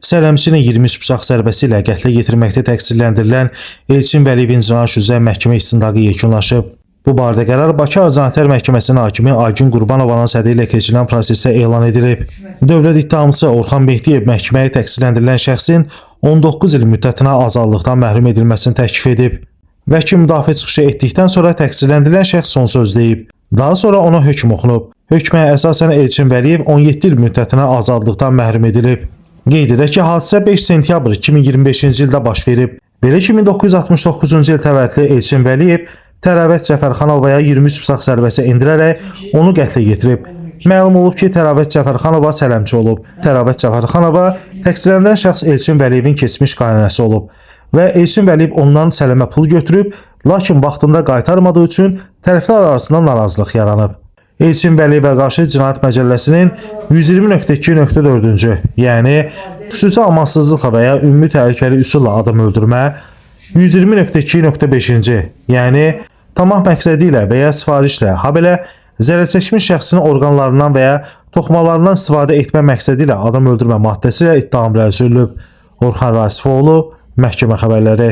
Sələmçinin 23 bıçaq zərbəsi ilə qətlə yetirməkdə təqsirləndirilən Elçin Vəliyevin cinayət üzrə məhkəmə istintaqı yekunlaşıb. Bu barədə qərar Bakı Ağır Cinayətlər Məhkəməsinin hakimi Aygün Qurbanovanın sədri ilə keçirilən prosesdə elan edilib. Dövlət ittihamçısı Orxan Mehdiyev məhkəməyə təqsirləndirilən şəxsin 19 il müddətinə azadlıqdan məhrum edilməsini təklif edib. Vəkil müdafiə çıxışı etdikdən sonra təqsirləndirilən şəxs son söz deyib. Daha sonra ona hökm oxunub. Hökmə əsasən Elçin Vəliyev 17 il müddətinə azadlıqdan məhrum edilib. Qeyd edək ki, hadisə 5 sentyabr 2025-ci ildə baş verib. Belə ki, 1969-cu il təvəllüdlü Elçin Vəliyev Təravət Cəfərxanovaya 23 bıçaq zərbəsi endirərək onu qətlə yetirib. Məlum olub ki, Təravət Cəfərxanova sələmçi olub. Təravət Cəfərxanova təqsirləndirilən şəxs Elçin Vəliyevin keçmiş qaynanəsi olub və Elçin Vəliyev ondan sələmə pul götürüb, lakin vaxtında qaytarmadığı üçün tərəflər arasında narazılıq yaranıb. Elçin Vəliyevə qarşı Cinayət Məcəlləsinin 120.2.4-cü, yəni xüsusi amansızlıqla və ya ümumi təhlükəli üsulla adam öldürmə, 120.2.5-ci, yəni tamah məqsədi ilə və ya sifarişlə, habelə zərərçəkmiş şəxsin orqanlarından və ya toxumalarından istifadə etmə məqsədi ilə adam öldürmə maddəsi ilə ittiham bilə sürülüb. Orxan Rasifoğlu, Məhkəmə xəbərləri.